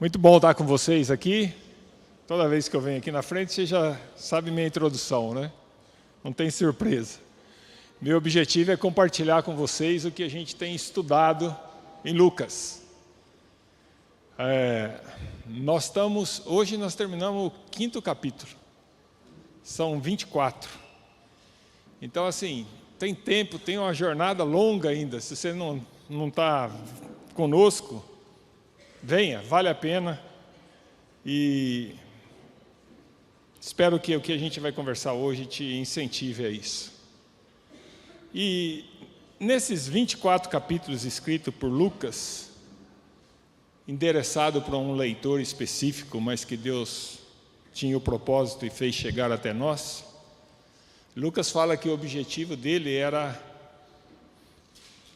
Muito bom estar com vocês aqui. Toda vez que eu venho aqui na frente, você já sabe minha introdução, né? Não tem surpresa. Meu objetivo é compartilhar com vocês o que a gente tem estudado em Lucas. Hoje nós terminamos o 5º capítulo. São 24. Então, assim, tem tempo, tem uma jornada longa ainda. Se você não está conosco, venha, vale a pena. E espero que o que a gente vai conversar hoje te incentive a isso. E nesses 24 capítulos escritos por Lucas, endereçado para um leitor específico, mas que Deus tinha o propósito e fez chegar até nós, Lucas fala que o objetivo dele era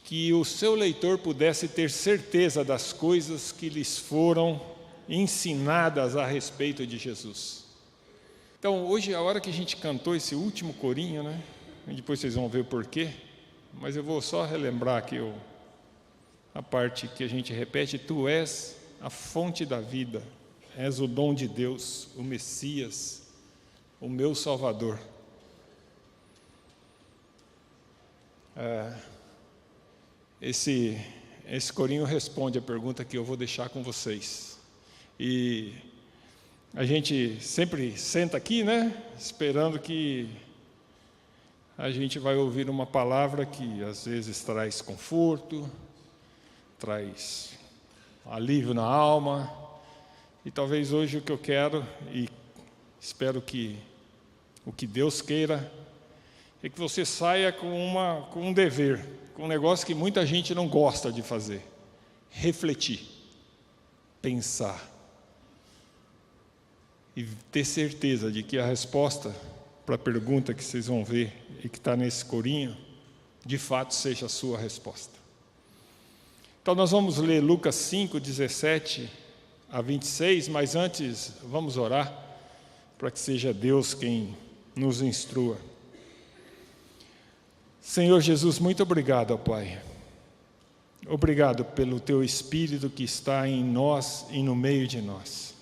que o seu leitor pudesse ter certeza das coisas que lhes foram ensinadas a respeito de Jesus. Então, hoje, a hora que a gente cantou esse último corinho, né? E depois vocês vão ver o porquê, mas eu vou só relembrar aqui a parte que a gente repete: Tu és a fonte da vida, és o dom de Deus, o Messias, o meu Salvador. Esse corinho responde a pergunta que eu vou deixar com vocês. E a gente sempre senta aqui, né? Esperando que a gente vai ouvir uma palavra que às vezes traz conforto, traz alívio na alma. E talvez hoje o que eu quero, e espero que o que Deus queira, é que você saia com um dever, com um negócio que muita gente não gosta de fazer: refletir, pensar e ter certeza de que a resposta para a pergunta que vocês vão ver e que está nesse corinho, de fato seja a sua resposta. Então nós vamos ler Lucas 5, 17 a 26, mas antes vamos orar para que seja Deus quem nos instrua. Senhor Jesus, muito obrigado, ó Pai. Obrigado pelo Teu Espírito que está em nós e no meio de nós.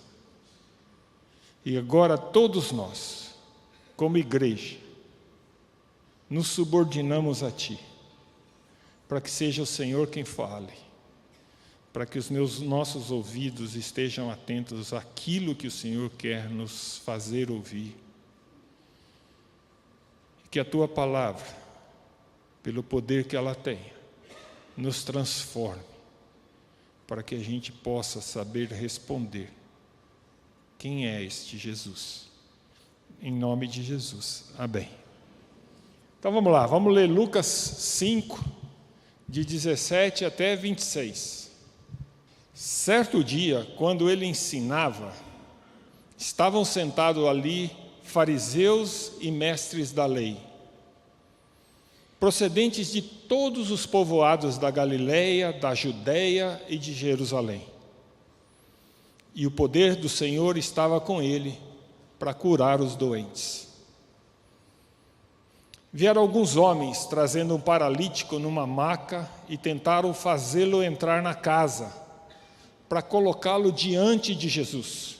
E agora todos nós, como igreja, nos subordinamos a Ti, para que seja o Senhor quem fale, para que os nossos ouvidos estejam atentos àquilo que o Senhor quer nos fazer ouvir. E que a Tua palavra, pelo poder que ela tem, nos transforme, para que a gente possa saber responder: quem é este Jesus? Em nome de Jesus, amém. Então vamos lá, vamos ler Lucas 5, de 17 até 26. Certo dia, quando ele ensinava, estavam sentados ali fariseus e mestres da lei, procedentes de todos os povoados da Galileia, da Judeia e de Jerusalém. E o poder do Senhor estava com ele para curar os doentes. Vieram alguns homens trazendo um paralítico numa maca e tentaram fazê-lo entrar na casa para colocá-lo diante de Jesus.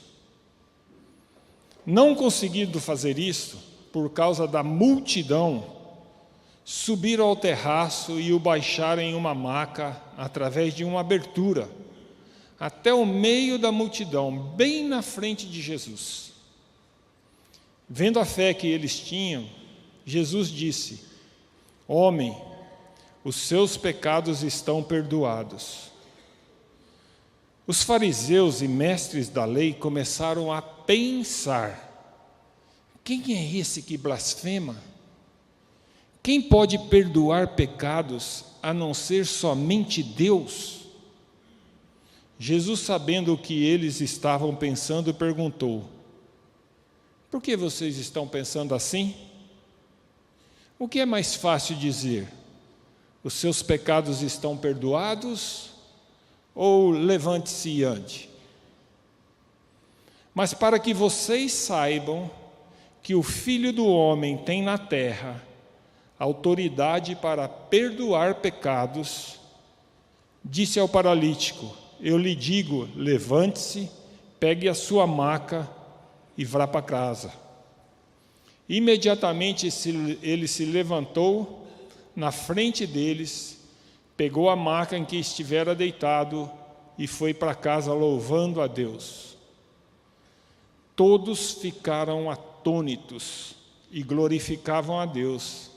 Não conseguindo fazer isso, por causa da multidão, subiram ao terraço e o baixaram em uma maca através de uma abertura, até o meio da multidão, bem na frente de Jesus. Vendo a fé que eles tinham, Jesus disse: Homem, os seus pecados estão perdoados. Os fariseus e mestres da lei começaram a pensar: quem é esse que blasfema? Quem pode perdoar pecados a não ser somente Deus? Jesus, sabendo o que eles estavam pensando, perguntou: Por que vocês estão pensando assim? O que é mais fácil dizer? Os seus pecados estão perdoados? Ou levante-se e ande? Mas para que vocês saibam que o Filho do Homem tem na terra autoridade para perdoar pecados, disse ao paralítico: eu lhe digo, levante-se, pegue a sua maca e vá para casa. Imediatamente ele se levantou na frente deles, pegou a maca em que estivera deitado e foi para casa louvando a Deus. Todos ficaram atônitos e glorificavam a Deus.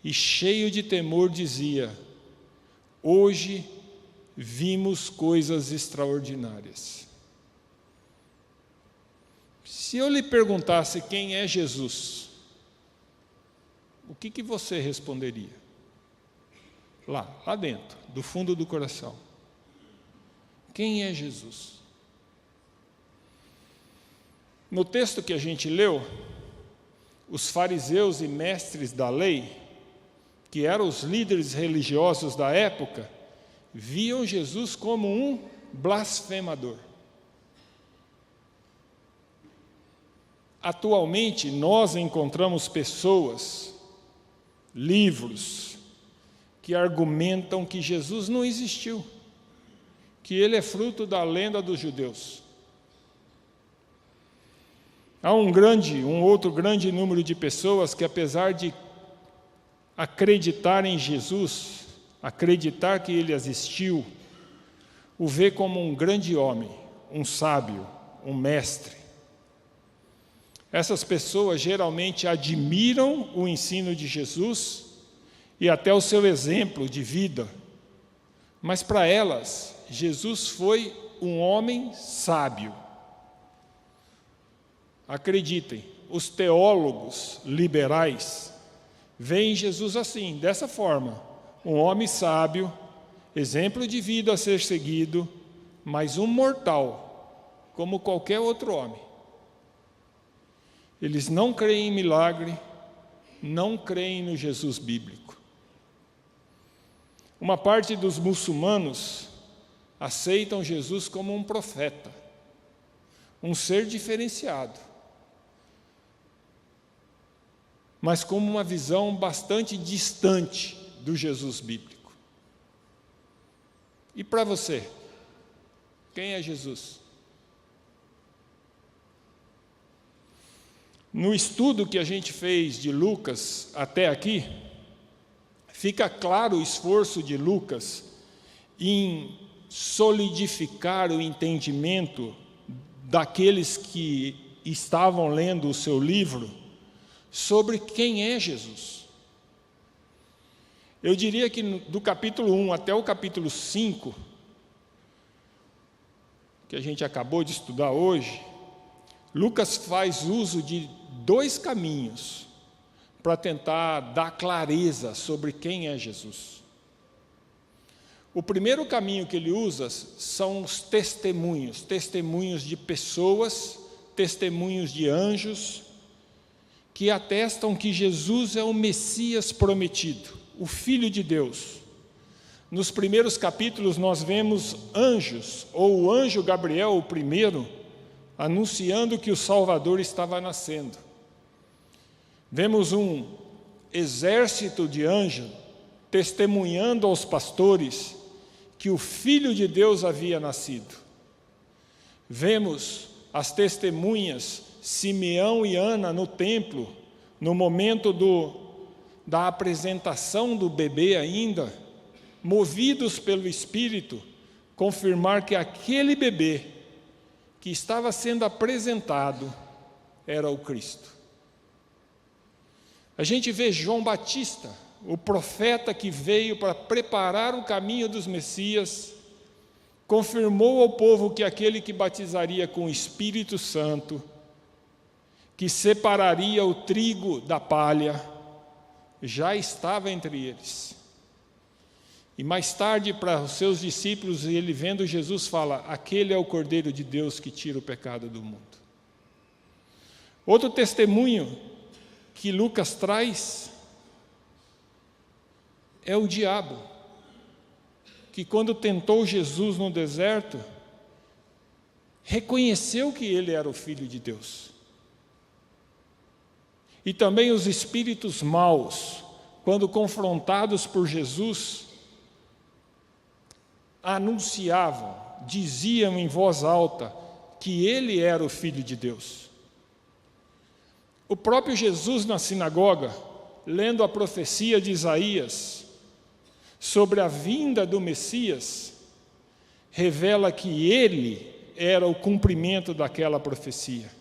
E cheio de temor dizia: hoje vimos coisas extraordinárias. Se eu lhe perguntasse quem é Jesus, o que você responderia? Lá dentro, do fundo do coração. Quem é Jesus? No texto que a gente leu, os fariseus e mestres da lei, que eram os líderes religiosos da época, viam Jesus como um blasfemador. Atualmente, nós encontramos pessoas, livros, que argumentam que Jesus não existiu, que ele é fruto da lenda dos judeus. Há um outro grande número de pessoas que, apesar de acreditar em Jesus, acreditar que ele existiu, o vê como um grande homem, um sábio, um mestre. Essas pessoas geralmente admiram o ensino de Jesus e até o seu exemplo de vida, mas para elas, Jesus foi um homem sábio. Acreditem, os teólogos liberais veem Jesus assim, dessa forma, um homem sábio, exemplo de vida a ser seguido, mas um mortal, como qualquer outro homem. Eles não creem em milagre, não creem no Jesus bíblico. Uma parte dos muçulmanos aceitam Jesus como um profeta, um ser diferenciado, mas como uma visão bastante distante do Jesus bíblico. E para você, quem é Jesus? No estudo que a gente fez de Lucas até aqui, fica claro o esforço de Lucas em solidificar o entendimento daqueles que estavam lendo o seu livro sobre quem é Jesus. Eu diria que do capítulo 1 até o capítulo 5, que a gente acabou de estudar hoje, Lucas faz uso de dois caminhos para tentar dar clareza sobre quem é Jesus. O primeiro caminho que ele usa são os testemunhos de pessoas, testemunhos de anjos, que atestam que Jesus é o Messias prometido, o Filho de Deus. Nos primeiros capítulos nós vemos anjos, ou o anjo Gabriel, o primeiro, anunciando que o Salvador estava nascendo. Vemos um exército de anjos testemunhando aos pastores que o Filho de Deus havia nascido. Vemos as testemunhas Simeão e Ana no templo, no momento da apresentação do bebê ainda, movidos pelo Espírito, confirmar que aquele bebê que estava sendo apresentado era o Cristo. A gente vê João Batista, o profeta que veio para preparar o caminho dos Messias, confirmou ao povo que aquele que batizaria com o Espírito Santo, que separaria o trigo da palha, já estava entre eles. E mais tarde, para os seus discípulos, ele vendo Jesus fala: aquele é o Cordeiro de Deus que tira o pecado do mundo. Outro testemunho que Lucas traz é o diabo, que quando tentou Jesus no deserto, reconheceu que ele era o Filho de Deus. E também os espíritos maus, quando confrontados por Jesus, anunciavam: diziam em voz alta que ele era o Filho de Deus. O próprio Jesus na sinagoga, lendo a profecia de Isaías sobre a vinda do Messias, revela que ele era o cumprimento daquela profecia.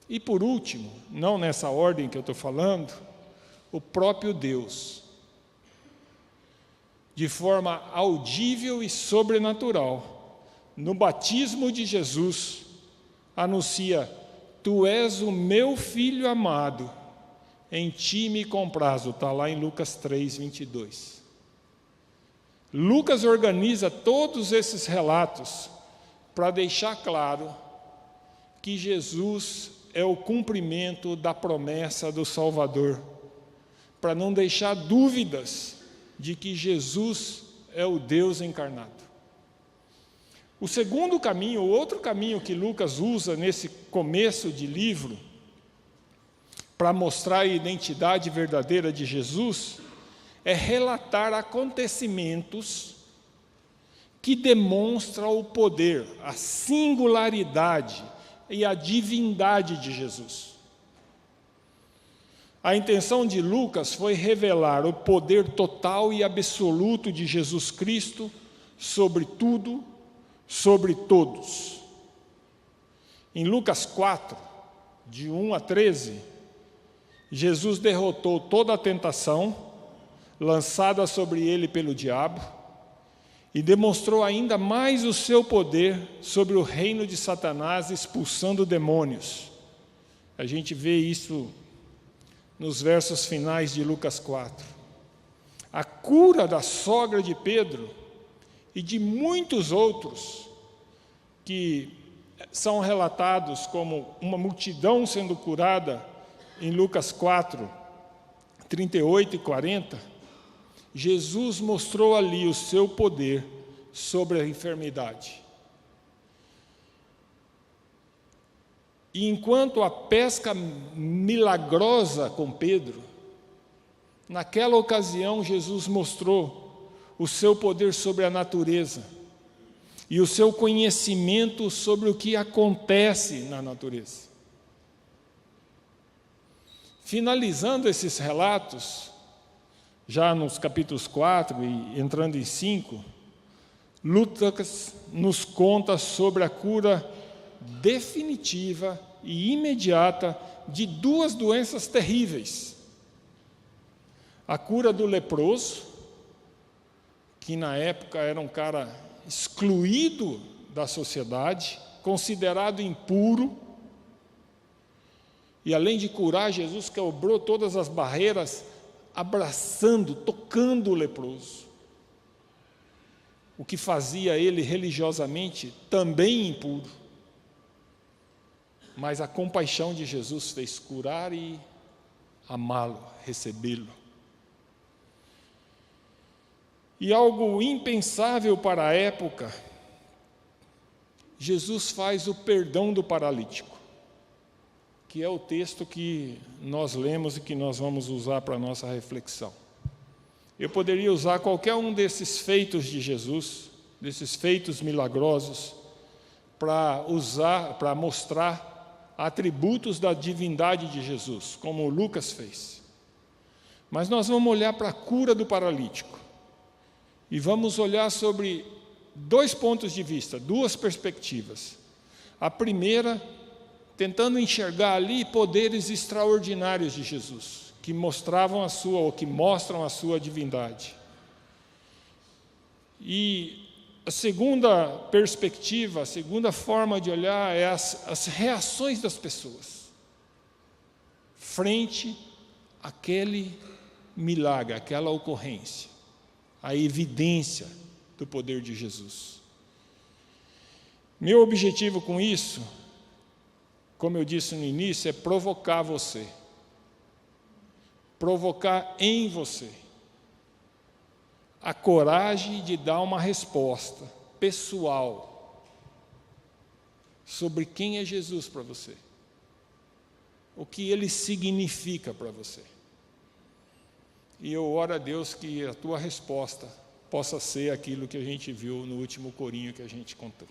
E por último, não nessa ordem que eu estou falando, o próprio Deus, de forma audível e sobrenatural, no batismo de Jesus, anuncia: Tu és o meu Filho amado, em ti me comprazo. Está lá em Lucas 3, 22. Lucas organiza todos esses relatos para deixar claro que Jesus é o cumprimento da promessa do Salvador, para não deixar dúvidas de que Jesus é o Deus encarnado. O segundo caminho, o outro caminho que Lucas usa nesse começo de livro, para mostrar a identidade verdadeira de Jesus, é relatar acontecimentos que demonstram o poder, a singularidade e a divindade de Jesus. A intenção de Lucas foi revelar o poder total e absoluto de Jesus Cristo sobre tudo, sobre todos. Em Lucas 4, de 1 a 13, Jesus derrotou toda a tentação lançada sobre ele pelo diabo e demonstrou ainda mais o seu poder sobre o reino de Satanás, expulsando demônios. A gente vê isso nos versos finais de Lucas 4. A cura da sogra de Pedro e de muitos outros que são relatados como uma multidão sendo curada em Lucas 4, 38 e 40, Jesus mostrou ali o seu poder sobre a enfermidade. E enquanto a pesca milagrosa com Pedro, naquela ocasião Jesus mostrou o seu poder sobre a natureza e o seu conhecimento sobre o que acontece na natureza. Finalizando esses relatos, já nos capítulos 4 e entrando em 5, Lucas nos conta sobre a cura definitiva e imediata de duas doenças terríveis. A cura do leproso, que na época era um cara excluído da sociedade, considerado impuro, e além de curar, Jesus quebrou todas as barreiras, abraçando, tocando o leproso, o que fazia ele religiosamente também impuro. Mas a compaixão de Jesus fez curar e amá-lo, recebê-lo. E algo impensável para a época, Jesus faz o perdão do paralítico, que é o texto que nós lemos e que nós vamos usar para a nossa reflexão. Eu poderia usar qualquer um desses feitos de Jesus, desses feitos milagrosos, para mostrar atributos da divindade de Jesus, como Lucas fez. Mas nós vamos olhar para a cura do paralítico e vamos olhar sobre dois pontos de vista, duas perspectivas. A primeira, tentando enxergar ali poderes extraordinários de Jesus, que mostravam a sua, ou que mostram a sua divindade. E a segunda perspectiva, a segunda forma de olhar é as reações das pessoas frente àquele milagre, àquela ocorrência, a evidência do poder de Jesus. Meu objetivo com isso, como eu disse no início, é provocar você, provocar em você a coragem de dar uma resposta pessoal sobre quem é Jesus para você, o que ele significa para você. E eu oro a Deus que a tua resposta possa ser aquilo que a gente viu no último corinho que a gente contou.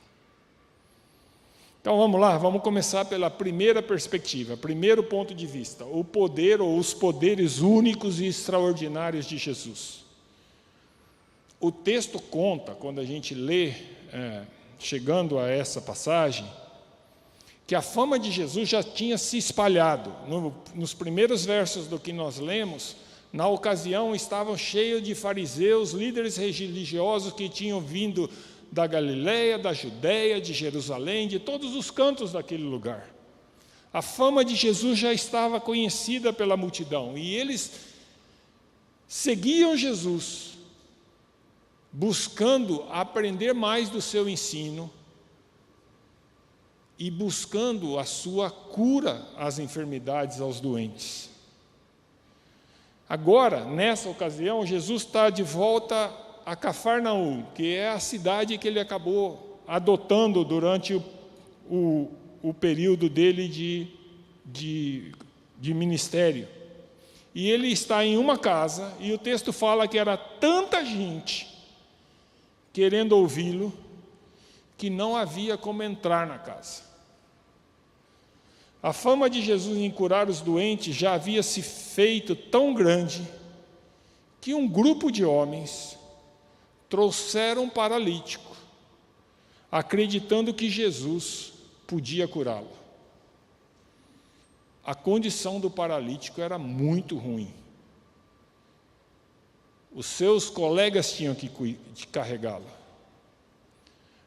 Então vamos lá, vamos começar pela primeira perspectiva, primeiro ponto de vista, o poder ou os poderes únicos e extraordinários de Jesus. O texto conta, quando a gente lê, chegando a essa passagem, que a fama de Jesus já tinha se espalhado. Nos primeiros versos do que nós lemos, na ocasião estavam cheios de fariseus, líderes religiosos que tinham vindo da Galileia, da Judeia, de Jerusalém, de todos os cantos daquele lugar. A fama de Jesus já estava conhecida pela multidão, e eles seguiam Jesus, buscando aprender mais do seu ensino e buscando a sua cura às enfermidades, aos doentes. Agora, nessa ocasião, Jesus está de volta a Cafarnaum, que é a cidade que ele acabou adotando durante o período dele de ministério. E ele está em uma casa, e o texto fala que era tanta gente querendo ouvi-lo, que não havia como entrar na casa. A fama de Jesus em curar os doentes já havia se feito tão grande, que um grupo de homens trouxeram um paralítico, acreditando que Jesus podia curá-lo. A condição do paralítico era muito ruim. Os seus colegas tinham que carregá-lo.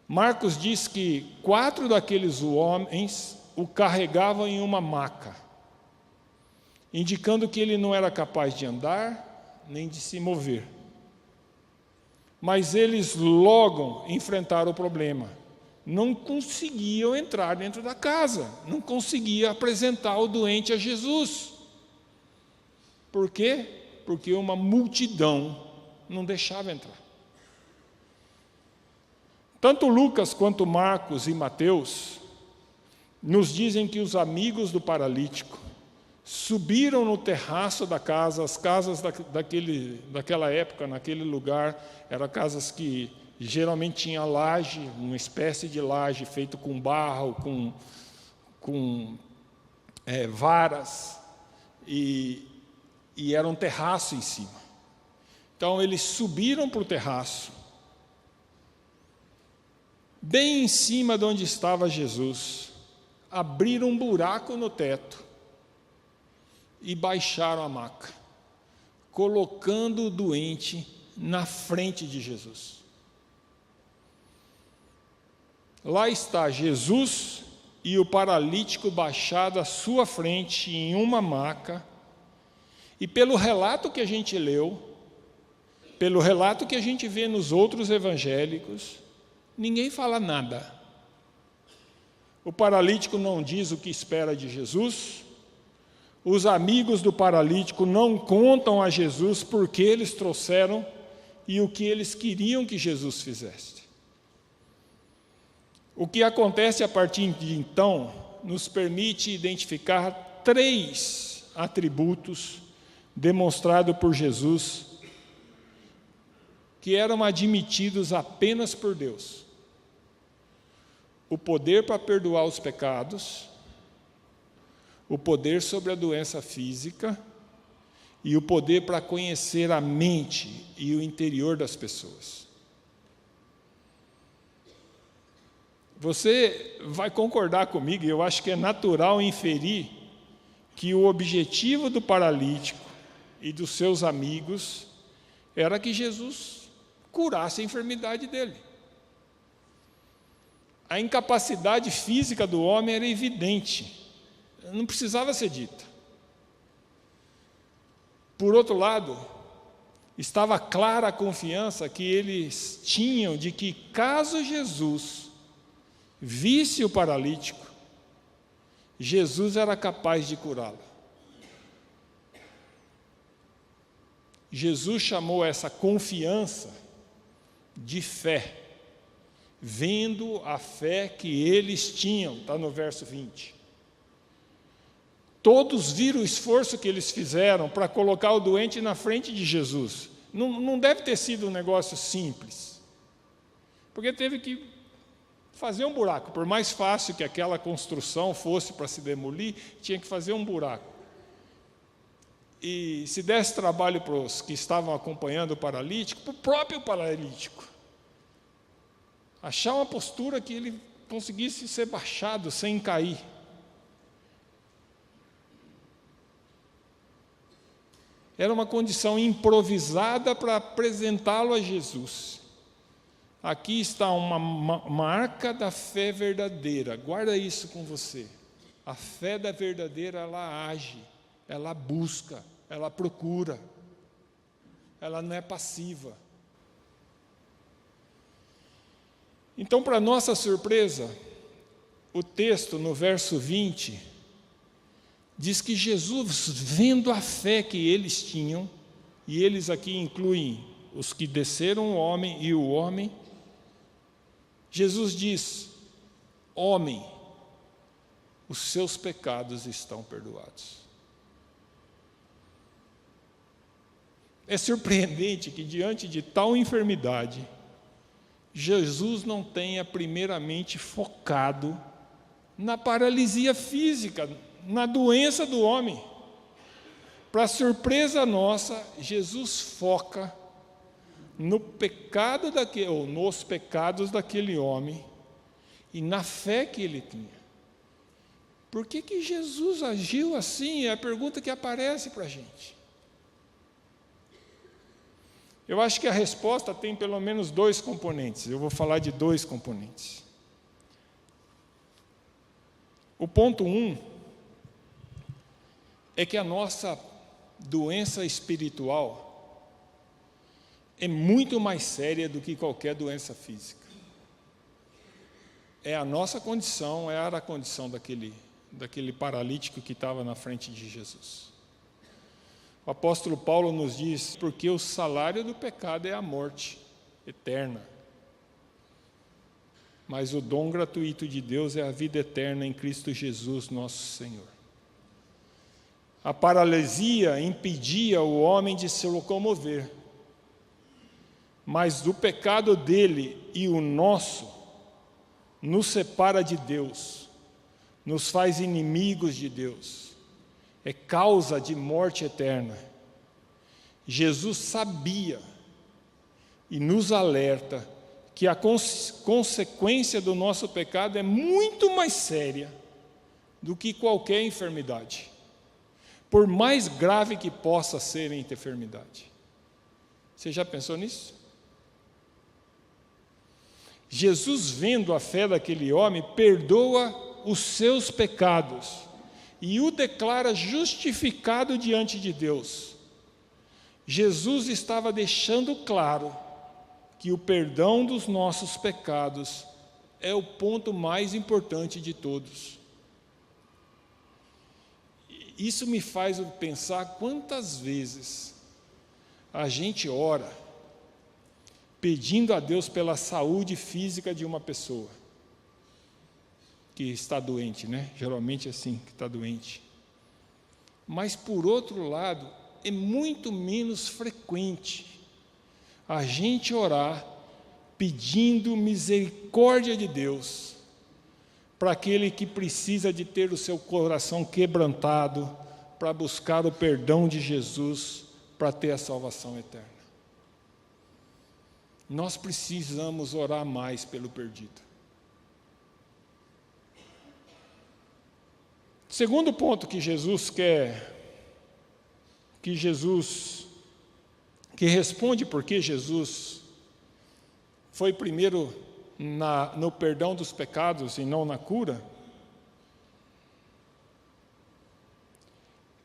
Marcos diz que 4 daqueles homens o carregavam em uma maca, indicando que ele não era capaz de andar, nem de se mover. Mas eles logo enfrentaram o problema. Não conseguiam entrar dentro da casa, não conseguiam apresentar o doente a Jesus. Por quê? Porque uma multidão não deixava entrar. Tanto Lucas quanto Marcos e Mateus nos dizem que os amigos do paralítico subiram no terraço da casa. As casas daquela época, naquele lugar, eram casas que geralmente tinha laje, uma espécie de laje feito com barro, com varas, e era um terraço em cima. Então eles subiram para o terraço, bem em cima de onde estava Jesus, abriram um buraco no teto e baixaram a maca, colocando o doente na frente de Jesus. Lá está Jesus e o paralítico baixado à sua frente em uma maca, e pelo relato que a gente leu, pelo relato que a gente vê nos outros evangélicos, ninguém fala nada. O paralítico não diz o que espera de Jesus, os amigos do paralítico não contam a Jesus por que eles trouxeram e o que eles queriam que Jesus fizesse. O que acontece a partir de então nos permite identificar 3 atributos demonstrados por Jesus que eram admitidos apenas por Deus: o poder para perdoar os pecados, o poder sobre a doença física e o poder para conhecer a mente e o interior das pessoas. Você vai concordar comigo, e eu acho que é natural inferir que o objetivo do paralítico e dos seus amigos era que Jesus curasse a enfermidade dele. A incapacidade física do homem era evidente, não precisava ser dita. Por outro lado, estava clara a confiança que eles tinham de que, caso Jesus visse o paralítico, Jesus era capaz de curá-lo. Jesus chamou essa confiança de fé, vendo a fé que eles tinham, está no verso 20. Todos viram o esforço que eles fizeram para colocar o doente na frente de Jesus. Não deve ter sido um negócio simples, porque teve que fazer um buraco. Por mais fácil que aquela construção fosse para se demolir, tinha que fazer um buraco. E se desse trabalho para os que estavam acompanhando o paralítico, para o próprio paralítico, achar uma postura que ele conseguisse ser baixado sem cair. Era uma condição improvisada para apresentá-lo a Jesus. Aqui está uma marca da fé verdadeira. Guarda isso com você. A fé da verdadeira, ela age, ela busca, ela procura. Ela não é passiva. Então, para nossa surpresa, o texto no verso 20 diz que Jesus, vendo a fé que eles tinham, e eles aqui incluem os que desceram o homem e o homem, Jesus diz: homem, os seus pecados estão perdoados. É surpreendente que diante de tal enfermidade, Jesus não tenha primeiramente focado na paralisia física, na doença do homem. Para surpresa nossa, Jesus foca no pecado ou nos pecados daquele homem e na fé que ele tinha. Por que Jesus agiu assim? É a pergunta que aparece para a gente. Eu acho que a resposta tem pelo menos 2 componentes. Eu vou falar de 2 componentes. O ponto 1 é que a nossa doença espiritual é muito mais séria do que qualquer doença física. É a nossa condição, era a condição daquele paralítico que estava na frente de Jesus. O apóstolo Paulo nos diz: porque o salário do pecado é a morte eterna, mas o dom gratuito de Deus é a vida eterna em Cristo Jesus, nosso Senhor. A paralisia impedia o homem de se locomover, mas do pecado dele e o nosso nos separa de Deus, nos faz inimigos de Deus, é causa de morte eterna. Jesus sabia e nos alerta que a consequência do nosso pecado é muito mais séria do que qualquer enfermidade, por mais grave que possa ser a enfermidade. Você já pensou nisso? Jesus, vendo a fé daquele homem, perdoa os seus pecados e o declara justificado diante de Deus. Jesus estava deixando claro que o perdão dos nossos pecados é o ponto mais importante de todos. Isso me faz pensar quantas vezes a gente ora pedindo a Deus pela saúde física de uma pessoa que está doente, né? Geralmente é assim, que está doente. Mas, por outro lado, é muito menos frequente a gente orar pedindo misericórdia de Deus para aquele que precisa de ter o seu coração quebrantado, para buscar o perdão de Jesus, para ter a salvação eterna. Nós precisamos orar mais pelo perdido. Segundo ponto que Jesus responde porque Jesus foi primeiro no perdão dos pecados e não na cura,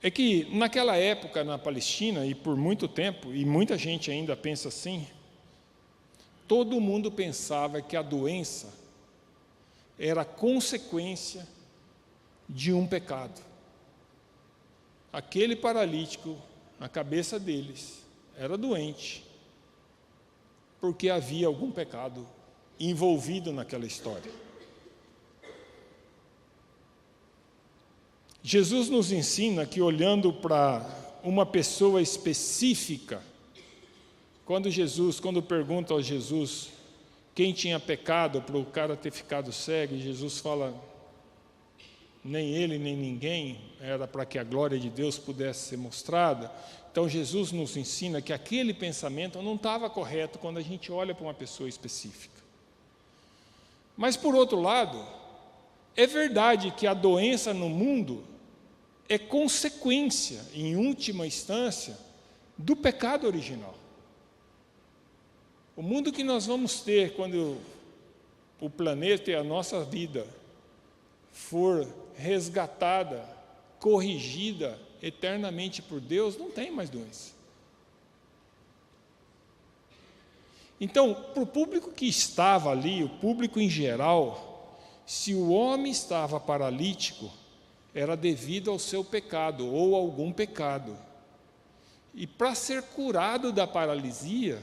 é que naquela época na Palestina, e por muito tempo, e muita gente ainda pensa assim, todo mundo pensava que a doença era consequência de um pecado. Aquele paralítico, a cabeça deles, era doente, porque havia algum pecado envolvido naquela história. Jesus nos ensina que, olhando para uma pessoa específica, Quando perguntam a Jesus quem tinha pecado para o cara ter ficado cego, Jesus fala, nem ele nem ninguém, era para que a glória de Deus pudesse ser mostrada. Então Jesus nos ensina que aquele pensamento não estava correto quando a gente olha para uma pessoa específica. Mas por outro lado, é verdade que a doença no mundo é consequência, em última instância, do pecado original. O mundo que nós vamos ter quando o planeta e a nossa vida for resgatada, corrigida eternamente por Deus, não tem mais doença. Então, para o público que estava ali, o público em geral, se o homem estava paralítico, era devido ao seu pecado ou algum pecado. E para ser curado da paralisia,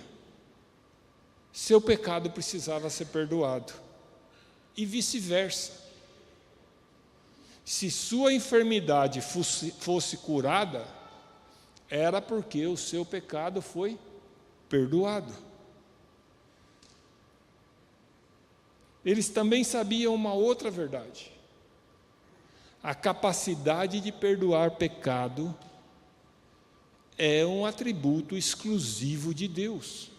seu pecado precisava ser perdoado. E vice-versa. Se sua enfermidade fosse curada, era porque o seu pecado foi perdoado. Eles também sabiam uma outra verdade. A capacidade de perdoar pecado é um atributo exclusivo de Deus.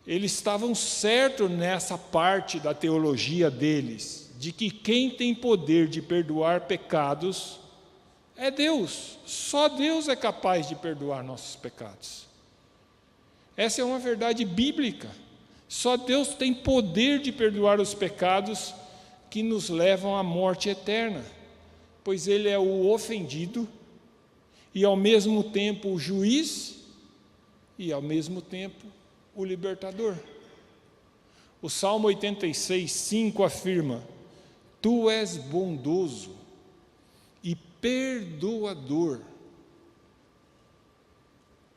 Eles estavam certos nessa parte da teologia deles, de que quem tem poder de perdoar pecados é Deus. Só Deus é capaz de perdoar nossos pecados. Essa é uma verdade bíblica. Só Deus tem poder de perdoar os pecados que nos levam à morte eterna, pois Ele é o ofendido e ao mesmo tempo o juiz e ao mesmo tempo o libertador. O Salmo 86, 5 afirma: Tu és bondoso e perdoador.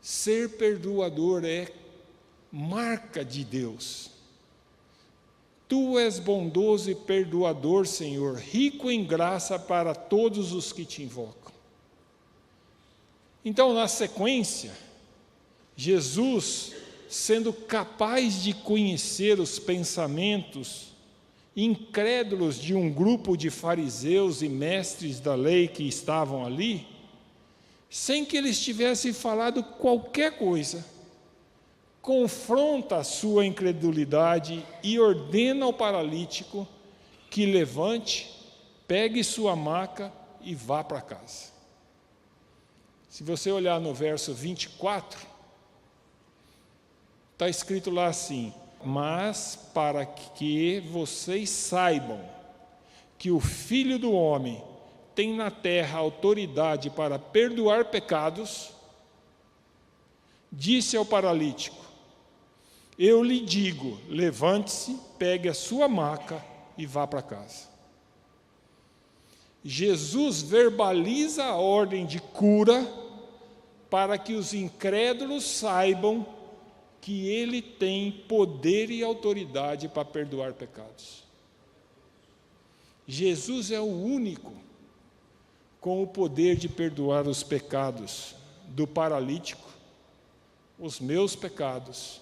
Ser perdoador é marca de Deus. Tu és bondoso e perdoador, Senhor, rico em graça para todos os que te invocam. Então, na sequência, Jesus, sendo capaz de conhecer os pensamentos incrédulos de um grupo de fariseus e mestres da lei que estavam ali, sem que eles tivessem falado qualquer coisa, confronta a sua incredulidade e ordena ao paralítico que levante, pegue sua maca e vá para casa. Se você olhar no verso 24, está escrito lá assim: mas para que vocês saibam que o Filho do Homem tem na terra autoridade para perdoar pecados, disse ao paralítico: eu lhe digo, levante-se, pegue a sua maca e vá para casa. Jesus verbaliza a ordem de cura para que os incrédulos saibam que Ele tem poder e autoridade para perdoar pecados. Jesus é o único com o poder de perdoar os pecados do paralítico, os meus pecados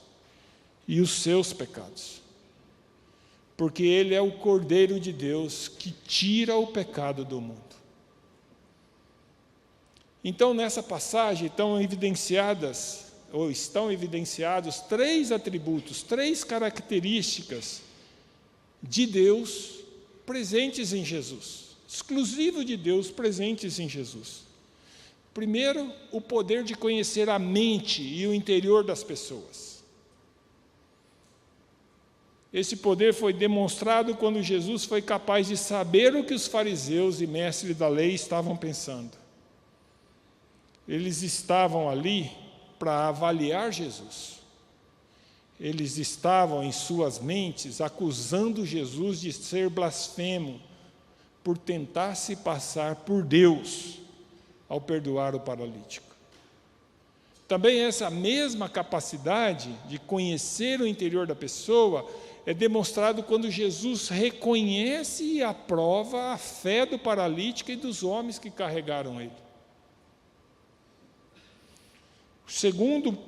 e os seus pecados. Porque Ele é o Cordeiro de Deus que tira o pecado do mundo. Então, nessa passagem estão evidenciados três atributos, três características de Deus presentes em Jesus, exclusivo de Deus presentes em Jesus. Primeiro, o poder de conhecer a mente e o interior das pessoas. Esse poder foi demonstrado quando Jesus foi capaz de saber o que os fariseus e mestres da lei estavam pensando. Eles estavam ali para avaliar Jesus. Eles estavam em suas mentes acusando Jesus de ser blasfemo por tentar se passar por Deus ao perdoar o paralítico. Também essa mesma capacidade de conhecer o interior da pessoa é demonstrado quando Jesus reconhece e aprova a fé do paralítico e dos homens que carregaram ele. segundo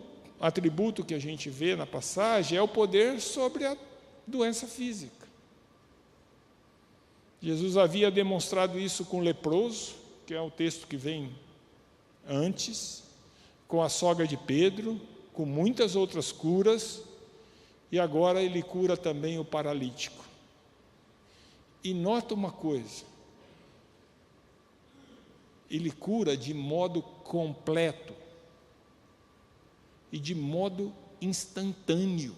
atributo que a gente vê na passagem é o poder sobre a doença física. Jesus havia demonstrado isso com o leproso, que é o texto que vem antes, com a sogra de Pedro, com muitas outras curas, e agora ele cura também o paralítico. E nota uma coisa, ele cura de modo completo e de modo instantâneo.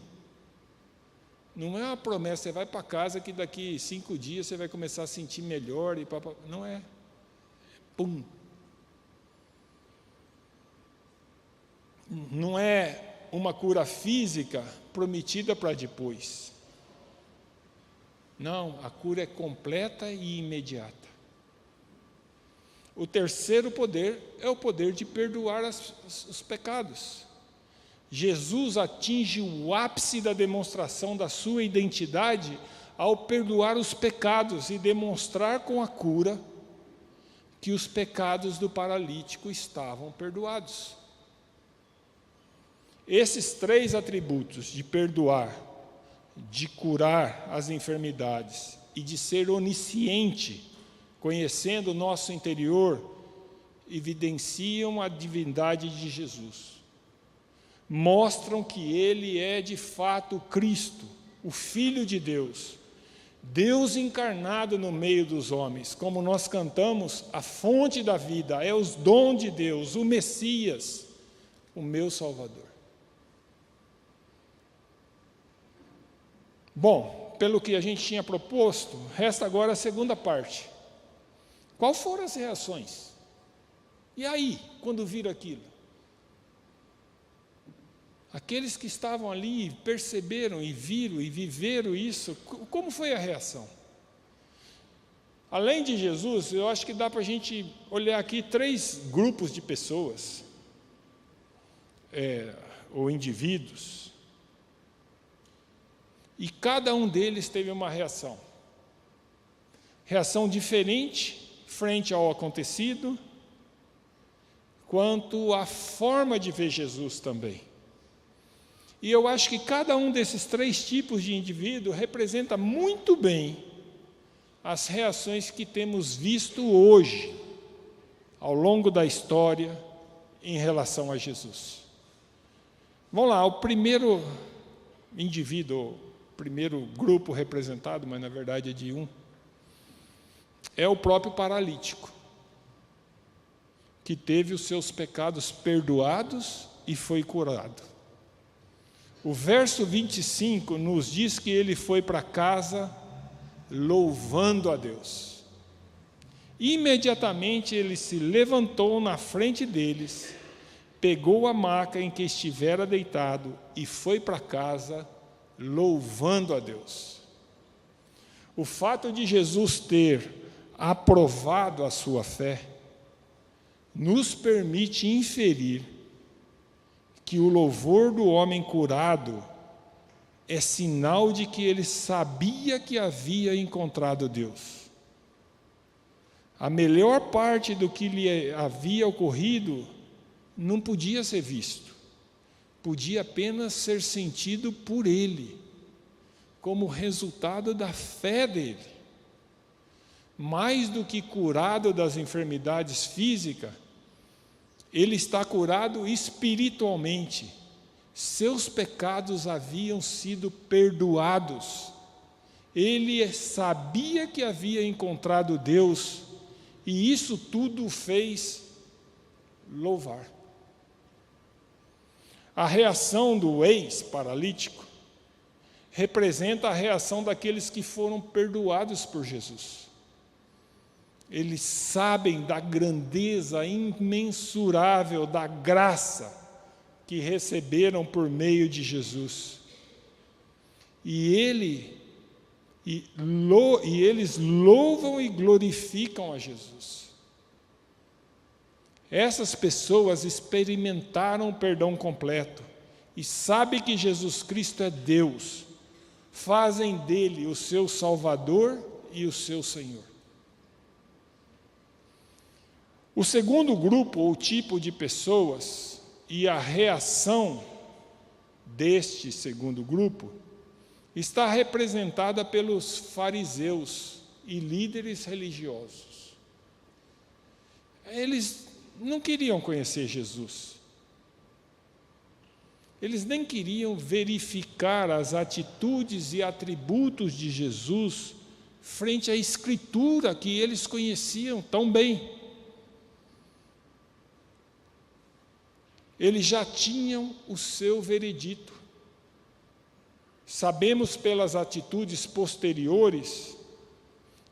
Não é uma promessa, você vai para casa que daqui 5 dias você vai começar a sentir melhor. Não é. Pum. Não é uma cura física prometida para depois. Não, a cura é completa e imediata. O terceiro poder é o poder de perdoar os pecados. Jesus atinge o ápice da demonstração da sua identidade ao perdoar os pecados e demonstrar com a cura que os pecados do paralítico estavam perdoados. Esses 3 atributos de perdoar, de curar as enfermidades e de ser onisciente, conhecendo o nosso interior, evidenciam a divindade de Jesus. Mostram que Ele é de fato o Cristo, o Filho de Deus, Deus encarnado no meio dos homens. Como nós cantamos, a fonte da vida, é os dons de Deus, o Messias, o meu Salvador. Bom, pelo que a gente tinha proposto, resta agora a segunda parte. Qual foram as reações? E aí, quando viram aquilo? Aqueles que estavam ali perceberam e viram e viveram isso, como foi a reação? Além de Jesus, eu acho que dá para a gente olhar aqui 3 grupos de pessoas, ou indivíduos, e cada um deles teve uma reação. Reação diferente frente ao acontecido, quanto à forma de ver Jesus também. E eu acho que cada um desses 3 tipos de indivíduo representa muito bem as reações que temos visto hoje, ao longo da história, em relação a Jesus. Vamos lá, o primeiro indivíduo, o primeiro grupo representado, mas na verdade é de um, é o próprio paralítico, que teve os seus pecados perdoados e foi curado. O verso 25 nos diz que ele foi para casa louvando a Deus. Imediatamente ele se levantou na frente deles, pegou a maca em que estivera deitado e foi para casa louvando a Deus. O fato de Jesus ter aprovado a sua fé nos permite inferir que o louvor do homem curado é sinal de que ele sabia que havia encontrado Deus. A melhor parte do que lhe havia ocorrido não podia ser visto, podia apenas ser sentido por ele, como resultado da fé dele. Mais do que curado das enfermidades físicas, ele está curado espiritualmente. Seus pecados haviam sido perdoados. Ele sabia que havia encontrado Deus, e isso tudo o fez louvar. A reação do ex-paralítico representa a reação daqueles que foram perdoados por Jesus. Eles sabem da grandeza imensurável da graça que receberam por meio de Jesus. E eles louvam e glorificam a Jesus. Essas pessoas experimentaram o perdão completo e sabem que Jesus Cristo é Deus. Fazem dele o seu Salvador e o seu Senhor. O segundo grupo ou tipo de pessoas e a reação deste segundo grupo está representada pelos fariseus e líderes religiosos. Eles não queriam conhecer Jesus. Eles nem queriam verificar as atitudes e atributos de Jesus frente à Escritura que eles conheciam tão bem. Eles já tinham o seu veredito. Sabemos pelas atitudes posteriores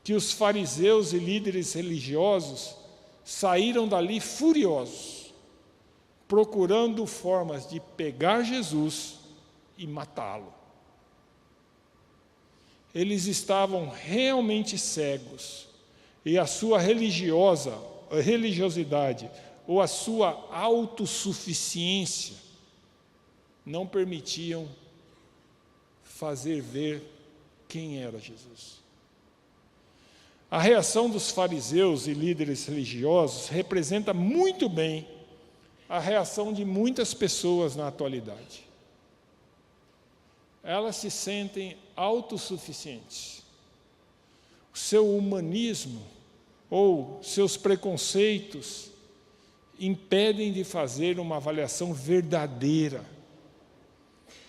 que os fariseus e líderes religiosos saíram dali furiosos, procurando formas de pegar Jesus e matá-lo. Eles estavam realmente cegos, e a sua religiosidade ou a sua autossuficiência não permitiam fazer ver quem era Jesus. A reação dos fariseus e líderes religiosos representa muito bem a reação de muitas pessoas na atualidade. Elas se sentem autossuficientes. O seu humanismo ou seus preconceitos impedem de fazer uma avaliação verdadeira.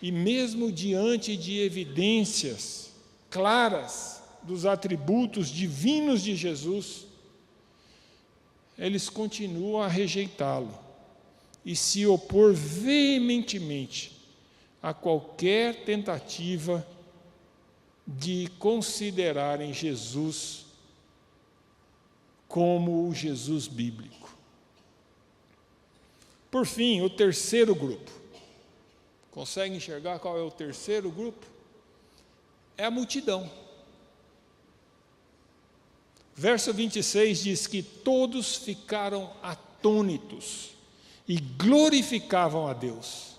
E mesmo diante de evidências claras dos atributos divinos de Jesus, eles continuam a rejeitá-lo e se opor veementemente a qualquer tentativa de considerarem Jesus como o Jesus bíblico. Por fim, o terceiro grupo. Consegue enxergar qual é o terceiro grupo? É a multidão. Verso 26 diz que todos ficaram atônitos e glorificavam a Deus.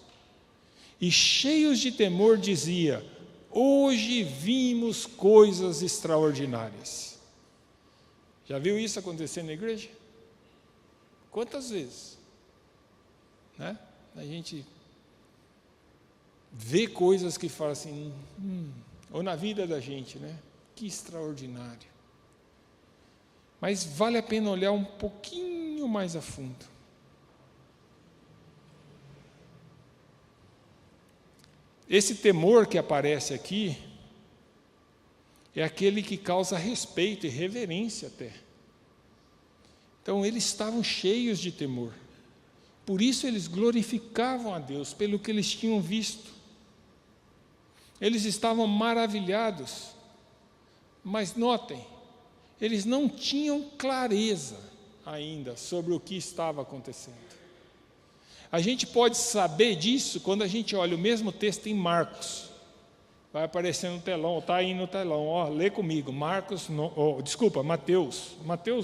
E cheios de temor dizia: hoje vimos coisas extraordinárias. Já viu isso acontecer na igreja? Quantas vezes? Né? A gente vê coisas que fala assim, ou na vida da gente, né? Que extraordinário. Mas vale a pena olhar um pouquinho mais a fundo. Esse temor que aparece aqui é aquele que causa respeito e reverência até. Então eles estavam cheios de temor. Por isso eles glorificavam a Deus pelo que eles tinham visto. Eles estavam maravilhados. Mas notem, eles não tinham clareza ainda sobre o que estava acontecendo. A gente pode saber disso quando a gente olha o mesmo texto em Marcos. Vai aparecer no telão, está aí no telão, ó, lê comigo, Mateus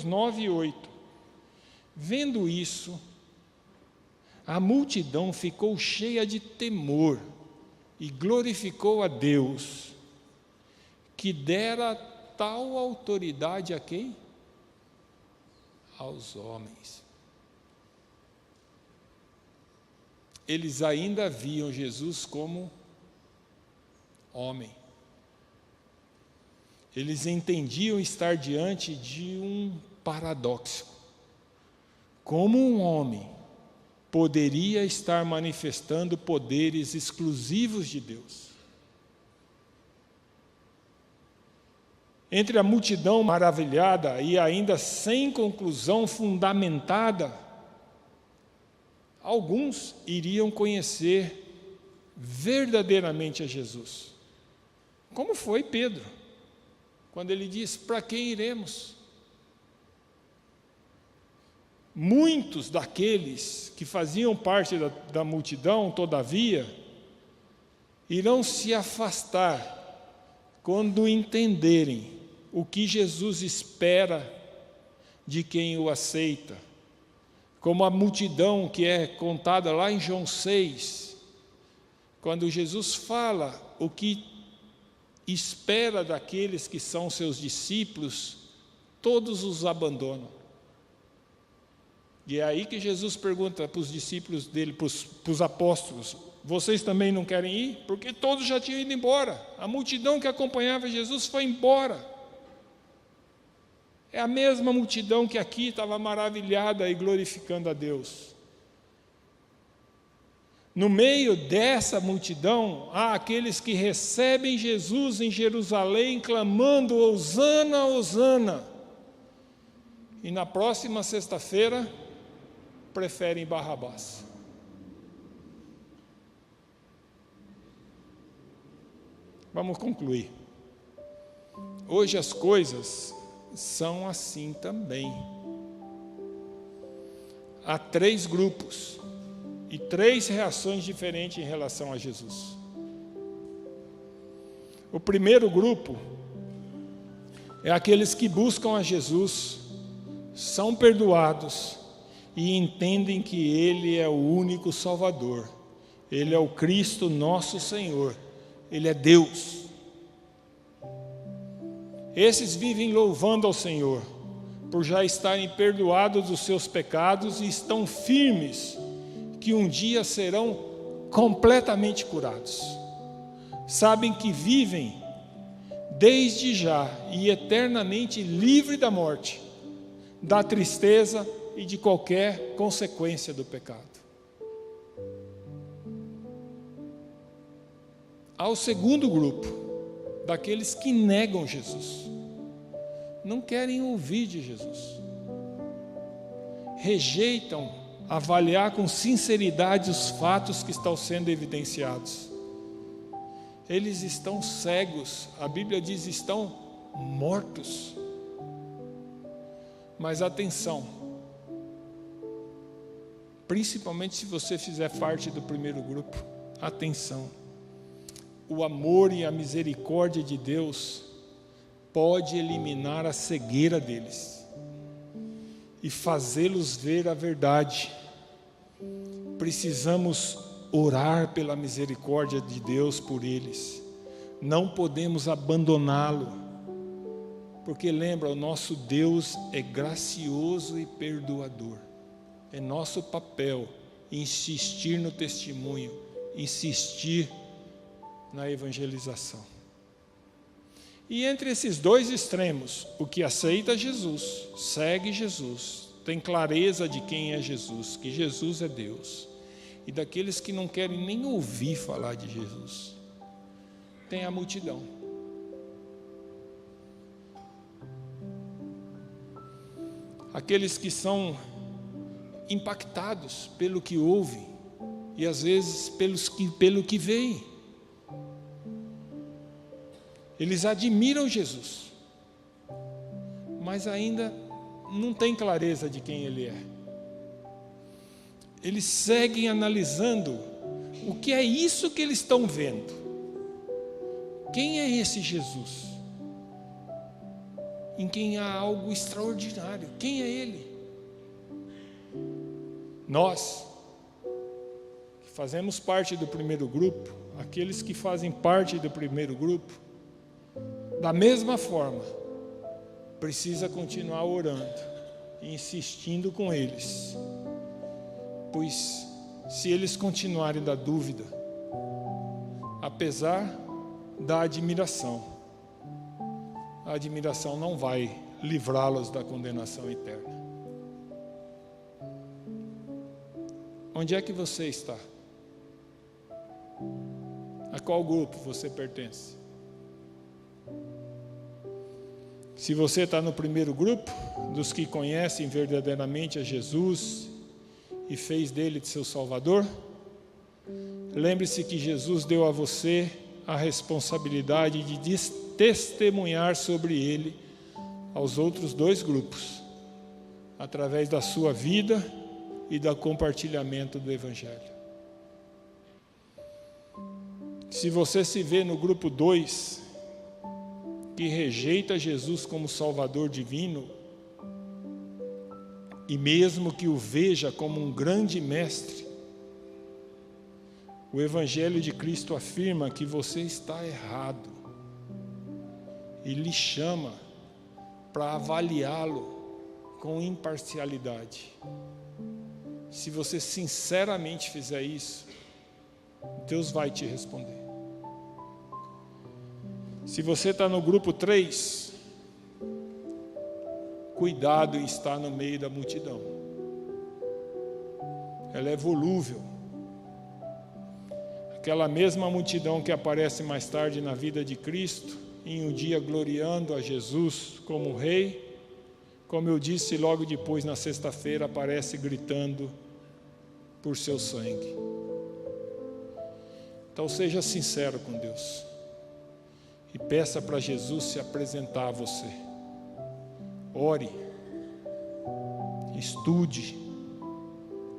9 e 8. Vendo isso, a multidão ficou cheia de temor e glorificou a Deus, que dera tal autoridade a quem? Aos homens. Eles ainda viam Jesus como homem. Eles entendiam estar diante de um paradoxo. Como um homem poderia estar manifestando poderes exclusivos de Deus? Entre a multidão maravilhada e ainda sem conclusão fundamentada, alguns iriam conhecer verdadeiramente a Jesus. Como foi Pedro, quando ele diz: para quem iremos? Muitos daqueles que faziam parte da multidão, todavia, irão se afastar quando entenderem o que Jesus espera de quem o aceita. Como a multidão que é contada lá em João 6, quando Jesus fala o que espera daqueles que são seus discípulos, todos os abandonam. E é aí que Jesus pergunta para os discípulos dele, para os apóstolos: vocês também não querem ir? Porque todos já tinham ido embora. A multidão que acompanhava Jesus foi embora. É a mesma multidão que aqui estava maravilhada e glorificando a Deus. No meio dessa multidão, há aqueles que recebem Jesus em Jerusalém, clamando: Hosana, Hosana. E na próxima sexta-feira, preferem Barrabás. Vamos concluir. Hoje as coisas são assim também. Há 3 grupos e 3 reações diferentes em relação a Jesus. O primeiro grupo é aqueles que buscam a Jesus, são perdoados e entendem que Ele é o único Salvador. Ele é o Cristo nosso Senhor. Ele é Deus. Esses vivem louvando ao Senhor, por já estarem perdoados dos seus pecados e estão firmes que um dia serão completamente curados. Sabem que vivem desde já e eternamente livre da morte, da tristeza e de qualquer consequência do pecado. Há o segundo grupo, daqueles que negam Jesus, não querem ouvir de Jesus, rejeitam avaliar com sinceridade os fatos que estão sendo evidenciados. Eles estão cegos, a Bíblia diz estão mortos. Mas atenção, principalmente se você fizer parte do primeiro grupo, atenção. O amor e a misericórdia de Deus pode eliminar a cegueira deles e fazê-los ver a verdade. Precisamos orar pela misericórdia de Deus por eles. Não podemos abandoná-lo, porque lembra, o nosso Deus é gracioso e perdoador. É nosso papel insistir no testemunho, insistir na evangelização. E entre esses 2 extremos, o que aceita Jesus, segue Jesus, tem clareza de quem é Jesus, que Jesus é Deus, e daqueles que não querem nem ouvir falar de Jesus, tem a multidão. Aqueles que são impactados pelo que ouvem e às vezes pelo que veem. Eles admiram Jesus, mas ainda não têm clareza de quem Ele é. Eles seguem analisando o que é isso que eles estão vendo. Quem é esse Jesus? Em quem há algo extraordinário. Quem é Ele? Nós, que fazemos parte do primeiro grupo, aqueles que fazem parte do primeiro grupo, da mesma forma, precisa continuar orando e insistindo com eles, pois se eles continuarem da dúvida, apesar da admiração, a admiração não vai livrá-los da condenação eterna. Onde é que você está? A qual grupo você pertence? Se você está no primeiro grupo, dos que conhecem verdadeiramente a Jesus e fez dele de seu Salvador, lembre-se que Jesus deu a você a responsabilidade de testemunhar sobre ele aos outros 2 grupos, através da sua vida e do compartilhamento do Evangelho. Se você se vê no grupo 2, que rejeita Jesus como Salvador divino, e mesmo que o veja como um grande mestre, o Evangelho de Cristo afirma que você está errado e lhe chama para avaliá-lo com imparcialidade. Se você sinceramente fizer isso, Deus vai te responder. Se você está no grupo 3, cuidado em estar no meio da multidão. Ela é volúvel. Aquela mesma multidão que aparece mais tarde na vida de Cristo, em um dia gloriando a Jesus como Rei, como eu disse, logo depois, na sexta-feira, aparece gritando por seu sangue. Então seja sincero com Deus e peça para Jesus se apresentar a você. Ore, estude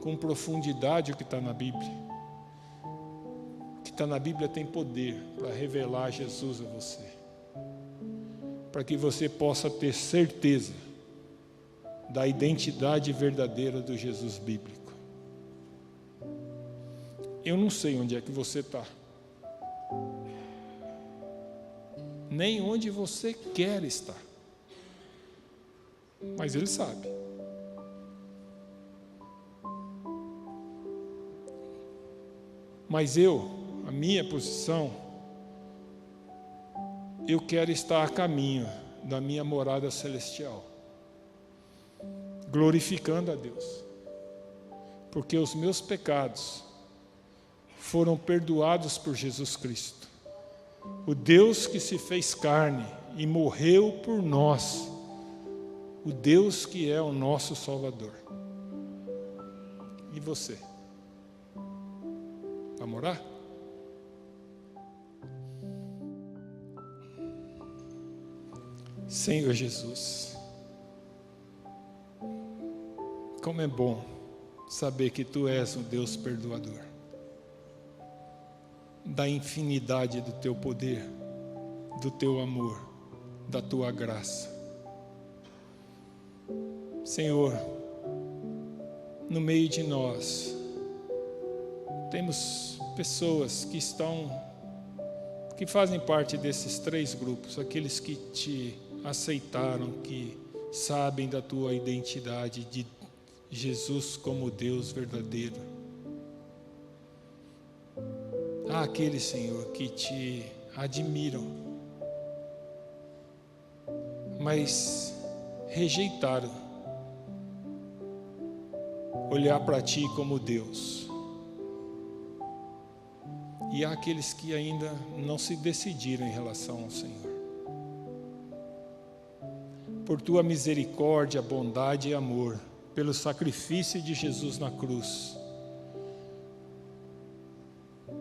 com profundidade o que está na Bíblia. O que está na Bíblia tem poder para revelar Jesus a você, para que você possa ter certeza da identidade verdadeira do Jesus bíblico. Eu não sei onde é que você está, nem onde você quer estar, mas Ele sabe. Mas a minha posição, eu quero estar a caminho da minha morada celestial, glorificando a Deus, porque os meus pecados foram perdoados por Jesus Cristo, o Deus que se fez carne e morreu por nós, o Deus que é o nosso Salvador. E você? Vamos orar? Senhor Jesus, como é bom saber que Tu és um Deus perdoador, da infinidade do Teu poder, do Teu amor, da Tua graça. Senhor, no meio de nós, temos pessoas que fazem parte desses 3 grupos, aqueles que Te aceitaram, que sabem da Tua identidade de Jesus como Deus verdadeiro. Há aqueles, Senhor, que Te admiram, mas rejeitaram olhar para Ti como Deus. E há aqueles que ainda não se decidiram em relação ao Senhor. Por Tua misericórdia, bondade e amor, pelo sacrifício de Jesus na cruz,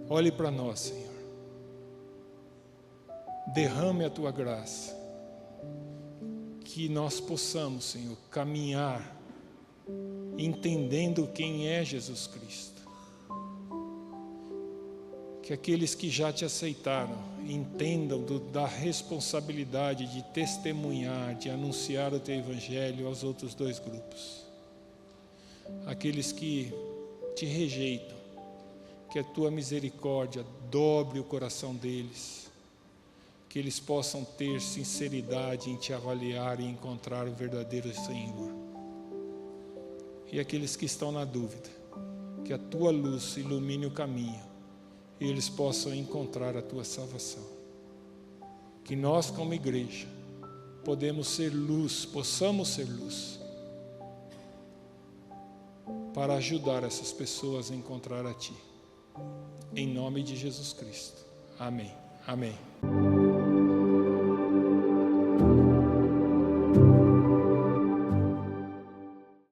olhe para nós, Senhor. Derrame a Tua graça, que nós possamos, Senhor, caminhar entendendo quem é Jesus Cristo. Que aqueles que já Te aceitaram entendam da responsabilidade de testemunhar, de anunciar o Teu Evangelho aos outros 2 grupos. Aqueles que Te rejeitam, que a Tua misericórdia dobre o coração deles, que eles possam ter sinceridade em Te avaliar e encontrar o verdadeiro Senhor. E aqueles que estão na dúvida, que a Tua luz ilumine o caminho e eles possam encontrar a Tua salvação. Que nós, como igreja, possamos ser luz para ajudar essas pessoas a encontrar a Ti. Em nome de Jesus Cristo. Amém. Amém.